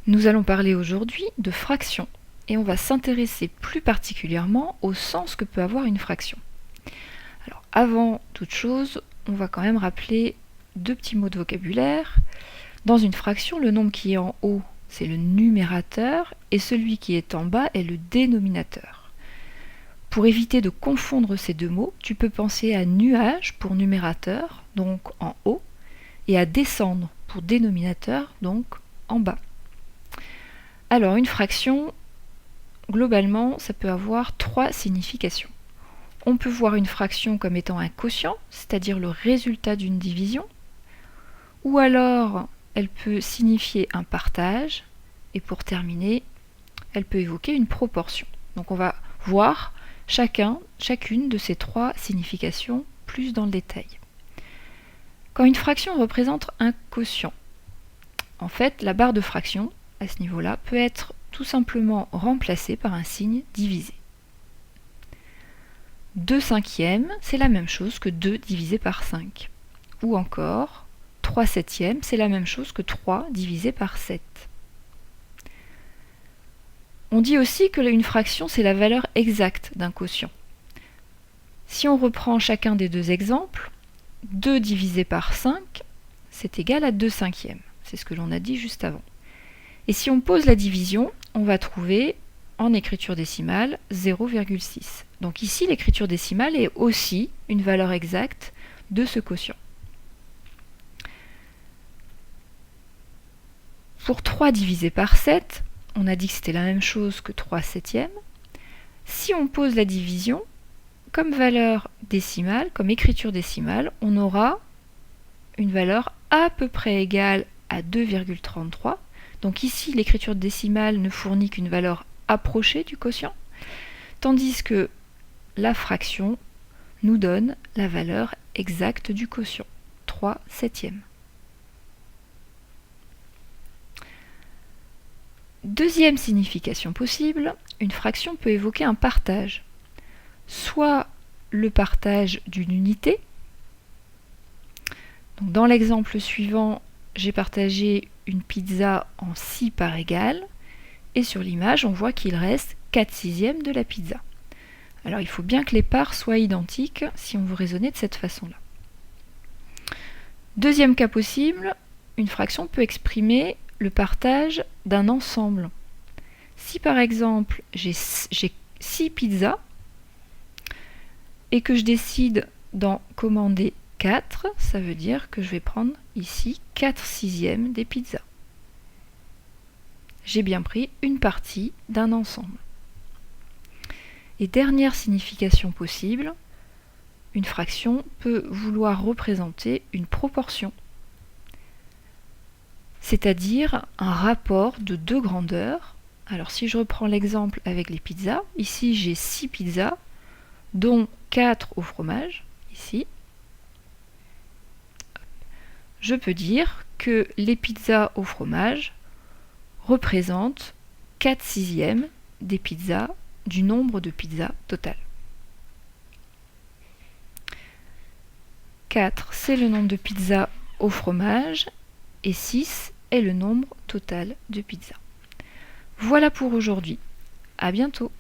Nous allons parler aujourd'hui de fraction et on va s'intéresser plus particulièrement au sens que peut avoir une fraction. Alors avant toute chose, on va quand même rappeler deux petits mots de vocabulaire. Dans une fraction, le nombre qui est en haut, c'est le numérateur et celui qui est en bas est le dénominateur. Pour éviter de confondre ces deux mots, tu peux penser à nuage pour numérateur, donc en haut, et à descendre pour dénominateur, donc en bas. Alors une fraction, globalement, ça peut avoir trois significations. On peut voir une fraction comme étant un quotient, c'est-à-dire le résultat d'une division, ou alors elle peut signifier un partage, et pour terminer, elle peut évoquer une proportion. Donc on va voir chacune de ces trois significations plus dans le détail. Quand une fraction représente un quotient, en fait, la barre de fraction, à ce niveau-là, peut être tout simplement remplacée par un signe divisé. 2 cinquièmes, c'est la même chose que 2 divisé par 5. Ou encore, 3 septièmes, c'est la même chose que 3 divisé par 7. On dit aussi que une fraction, c'est la valeur exacte d'un quotient. Si on reprend chacun des deux exemples, 2 divisé par 5, c'est égal à 2 cinquièmes. C'est ce que l'on a dit juste avant. Et si on pose la division, on va trouver en écriture décimale 0,6. Donc ici, l'écriture décimale est aussi une valeur exacte de ce quotient. Pour 3 divisé par 7, on a dit que c'était la même chose que 3 septièmes. Si on pose la division, comme valeur décimale, comme écriture décimale, on aura une valeur à peu près égale à 2,33. Donc ici, l'écriture décimale ne fournit qu'une valeur approchée du quotient, tandis que la fraction nous donne la valeur exacte du quotient, 3 septièmes. Deuxième signification possible, une fraction peut évoquer un partage. Soit le partage d'une unité. Donc dans l'exemple suivant, j'ai partagé une pizza en 6 parts égales, et sur l'image, on voit qu'il reste 4 sixièmes de la pizza. Alors il faut bien que les parts soient identiques si on veut raisonner de cette façon-là. Deuxième cas possible, une fraction peut exprimer le partage d'un ensemble. Si par exemple j'ai 6 pizzas et que je décide d'en commander 4, ça veut dire que je vais prendre ici 4 sixièmes des pizzas. J'ai bien pris une partie d'un ensemble. Et dernière signification possible, une fraction peut vouloir représenter une proportion, c'est-à-dire un rapport de deux grandeurs. Alors si je reprends l'exemple avec les pizzas, ici j'ai 6 pizzas, dont 4 au fromage, ici. Je peux dire que les pizzas au fromage représentent 4 sixièmes des pizzas du nombre de pizzas total. 4, c'est le nombre de pizzas au fromage et 6 est le nombre total de pizzas. Voilà pour aujourd'hui. À bientôt.